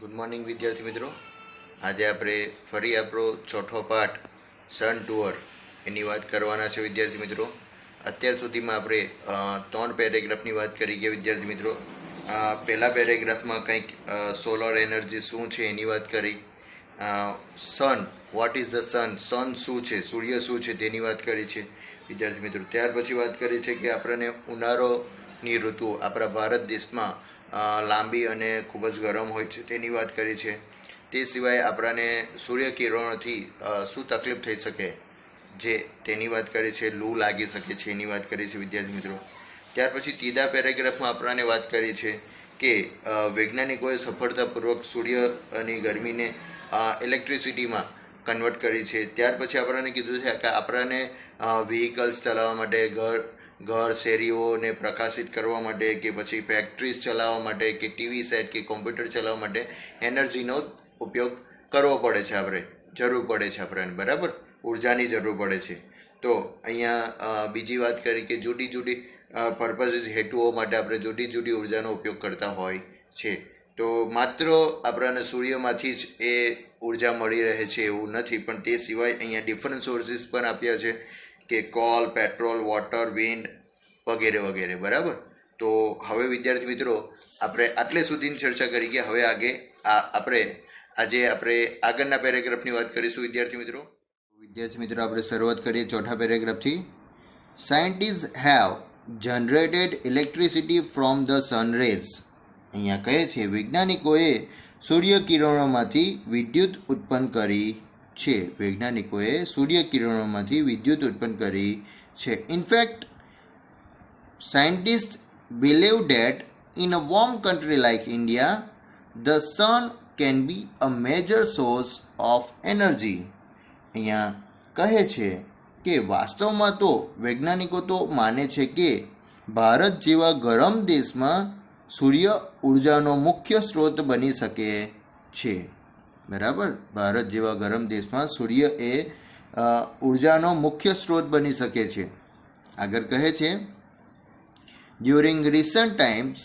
Good morning વિદ્યાર્થી મિત્રો. આજે આપણે ફરી આપણો ચોથો પાઠ સન ટુઅર એની વાત કરવાના છે વિદ્યાર્થી મિત્રો. અત્યાર સુધીમાં આપણે 3 પેરેગ્રાફની વાત કરી ગયા વિદ્યાર્થી મિત્રો. પહેલા પેરેગ્રાફમાં કંઈક સોલર એનર્જી શું છે એની વાત કરી. સન, વોટ ઇઝ ધ સન, સન શું છે, સૂર્ય શું છે તેની વાત કરી છે વિદ્યાર્થી મિત્રો. ત્યાર પછી વાત કરી છે કે આપણને ઉનાળોની ઋતુ આપણા ભારત દેશમાં લાંબી અને ખૂબ જ ગરમ હોય છે તેની વાત કરી છે. તે સિવાય આપણાને સૂર્યકિરણોથી શું તકલીફ થઈ શકે જે તેની વાત કરી છે. લૂ લાગી શકે છે એની વાત કરી છે વિદ્યાર્થી મિત્રો. ત્યાર પછી ત્રીજા પેરેગ્રાફમાં આપણાને વાત કરી છે કે વૈજ્ઞાનિકોએ સફળતાપૂર્વક સૂર્યની ગરમીને ઇલેક્ટ્રિસિટીમાં કન્વર્ટ કરી છે. ત્યાર પછી આપણને કીધું છે કે આપણને વ્હીકલ્સ ચલાવવા માટે, ઘર શેરીઓને પ્રકાશિત કરવા માટે, કે પછી ફેક્ટરીઝ ચલાવવા માટે, કે ટીવી સેટ કે કોમ્પ્યુટર ચલાવવા માટે એનર્જીનો ઉપયોગ કરવો પડે છે. જરૂર પડે છે આપણને, બરાબર, ઉર્જાની જરૂર પડે છે. તો અહીંયા બીજી વાત કરી કે જુદી જુદી પર્પઝ, હેતુઓ માટે આપણે જુદી જુદી ઉર્જાનો ઉપયોગ કરતા હોય છે. તો માત્ર આપણને સૂર્યમાંથી જ એ ઉર્જા મળી રહે છે એવું નથી, પણ તે સિવાય અહીંયા ડિફરન્ટ સોર્સિસ પણ આપ્યા છે કે કોલ, પેટ્રોલ, વોટર, વિન્ડ વગેરે વગેરે, બરાબર. તો હવે વિદ્યાર્થી મિત્રો આપણે આટલે સુધીની ચર્ચા કરી ગયા. હવે આજે આપણે આગળના પેરેગ્રાફની વાત કરીશું વિદ્યાર્થી મિત્રો. આપણે શરૂઆત કરીએ ચોથા પેરેગ્રાફથી. Scientist have generated electricity from the sun rays. અહીંયા કહે છે વૈજ્ઞાનિકોએ સૂર્યકિરણોમાંથી વિદ્યુત ઉત્પન્ન કરી છે. In fact scientists believe that in a warm country like India, the sun can be a major source of energy. અહીંયા કહે છે કે વાસ્તવમાં તો વૈજ્ઞાનિકો તો માને છે કે ભારત જેવા ગરમ દેશમાં સૂર્ય ઉર્જાનો મુખ્ય સ્ત્રોત બની શકે છે, બરાબર. ભારત જેવા ગરમ દેશમાં સૂર્ય એ ઉર્જાનો મુખ્ય સ્ત્રોત બની શકે છે. આગળ કહે છે during recent times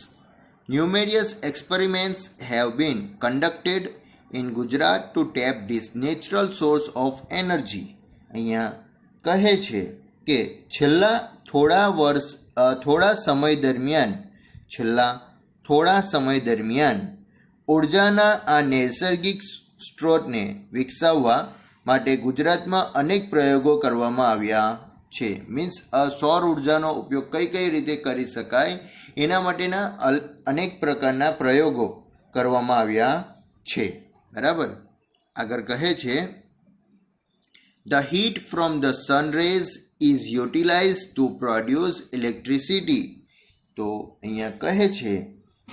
numerous experiments have been conducted in Gujarat to tap this natural source of energy. અહીંયા કહે છે કે છેલ્લા થોડા સમય દરમિયાન ઉર્જાના આ નૈસર્ગિક સ્ત્રોતને વિકસાવવા માટે ગુજરાતમાં અનેક પ્રયોગો કરવામાં આવ્યા છે. મીન્સ સૌર ઉર્જાનો ઉપયોગ કઈ રીતે કરી શકાય એના માટેના અનેક પ્રકારના પ્રયોગો કરવામાં આવ્યા છે, બરાબર. આગળ કહે છે the heat from the sun rays is utilize to produce electricity. તો અહીંયા કહે છે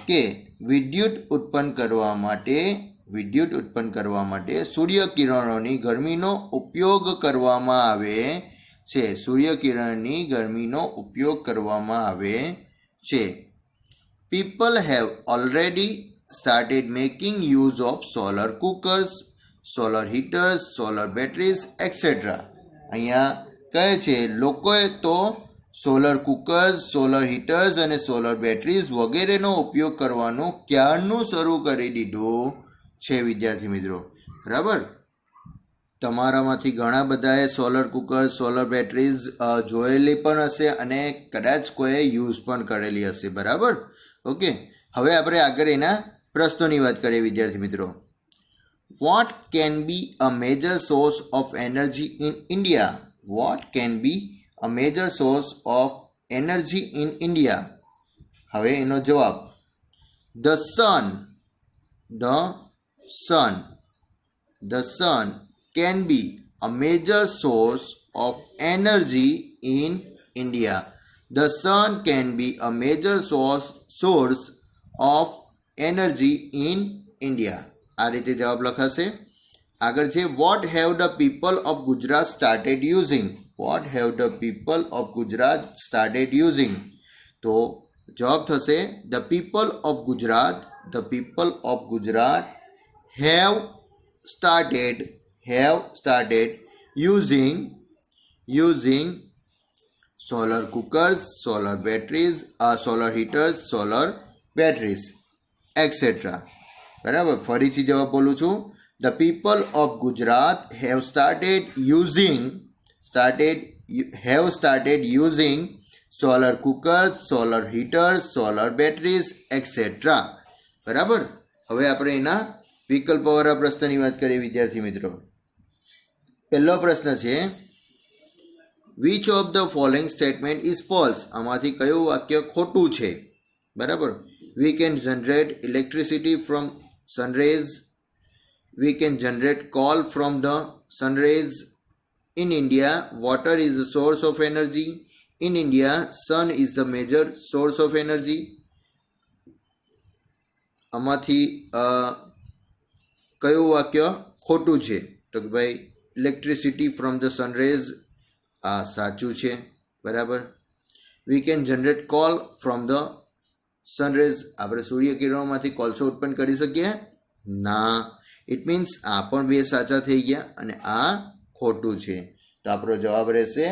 કે વિદ્યુત ઉત્પન્ન કરવા માટે સૂર્યકિરણોની ગરમીનો ઉપયોગ કરવામાં આવે છે. People have already started making use of solar cookers, solar heaters, solar batteries, etc. અહીંયા કહે છે લોકોએ તો સોલર કુકર્સ, સોલર હીટર્સ અને સોલર બેટરીઝ વગેરેનો ઉપયોગ કરવાનું ક્યારનું શરૂ કરી દીધું છે વિદ્યાર્થી મિત્રો, બરાબર. તમારામાંથી ઘણા બધાએ સોલર કુકર, સોલર બેટરીઝ જોયેલી પણ હશે અને કદાચ કોઈએ યુઝ પણ કરેલી હશે, બરાબર. ઓકે, હવે આપણે આગળ એના પ્રશ્નોની વાત કરીએ વિદ્યાર્થી મિત્રો. Vote can be a major source of energy in India? હવે એનો જવાબ the sun can be a major source of energy in India. The sun can be a major source of energy in India. આ રીતે જવાબ લખાશે. આગળ છે what have the people of Gujarat started using? તો જવાબ થશે the people of Gujarat have started using solar cookers, solar batteries, solar heaters, solar batteries, etc. બરાબર. ફરીથી જવાબ બોલું છું. The people of Gujarat have started using solar cookers, solar હીટર્સ, solar batteries et cetera. બરાબર. હવે આપણે એના વિકલ્પવાળા પ્રશ્નની વાત કરીએ વિદ્યાર્થી મિત્રો. પહેલો પ્રશ્ન છે, which of the following statement is false? આમાંથી કયું વાક્ય ખોટું છે? બરાબર. We can generate electricity from sunrays. We can generate coal from the sunrays. In India water is the source of energy. In India sun is the major source of energy. આમાંથી કયું વાક્ય ખોટું છે? તો કે ભાઈ ઇલેક્ટ્રિસિટી ફ્રોમ ધ સનરેઝ આ સાચું છે. બરાબર. We can generate coal from the sun rays. આપણે સૂર્યકિરણોમાંથી કોલસો ઉત્પન્ન કરી શકીએ? ના. ઇટ મીન્સ આ પણ બે સાચા થઈ ગયા અને આ ખોટું છે. તો આપણો જવાબ રહેશે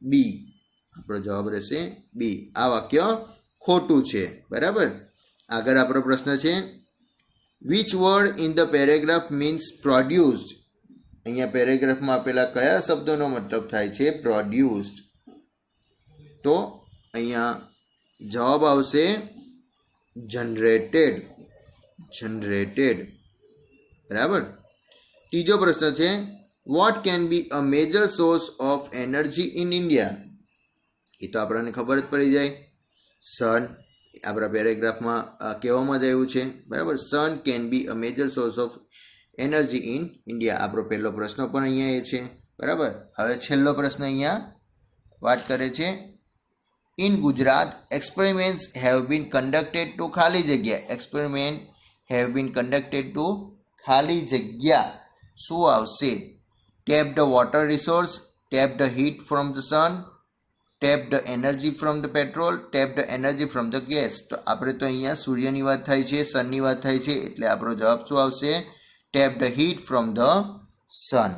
બી. આ વાક્ય ખોટું છે. બરાબર. આગળ આપણો પ્રશ્ન છે, which word in the paragraph means produced? અહીંયા પેરેગ્રાફમાં આપેલા કયા શબ્દોનો મતલબ થાય છે પ્રોડ્યુસ્ડ? તો અહીંયા જવાબ આવશે જનરેટેડ. બરાબર. ત્રીજો પ્રશ્ન છે, what can be a major source of energy in India? એ તો આપણને ખબર જ પડી જાય. સન આપણા પેરેગ્રાફમાં કહેવામાં જ આવ્યું છે. બરાબર. Sun can be a major source of energy in India. આપણો પહેલો પ્રશ્ન પણ અહીંયા એ છે. બરાબર. હવે છેલ્લો પ્રશ્ન અહીંયા વાત કરે છે, in Gujarat experiments have been conducted to ખાલી જગ્યા. શું આવશે? Tap the water resource, tap the heat from the sun, tap the energy from the petrol, tap the energy from the gas. તો આપણે તો અહીંયા સૂર્યની વાત થાય છે, સનની વાત થાય છે, એટલે આપણો જવાબ શું આવશે? Tap the heat from the sun.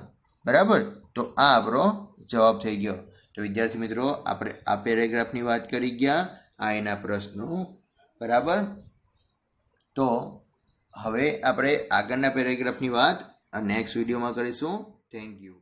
બરાબર. તો આ આપણો જવાબ થઈ ગયો. તો વિદ્યાર્થી મિત્રો આપણે આ પેરેગ્રાફની વાત કરી ગયા, આ એના પ્રશ્નો. બરાબર. તો હવે આપણે આગળના પેરેગ્રાફની વાત નેક્સ્ટ વિડીયોમાં કરીશું. Thank you.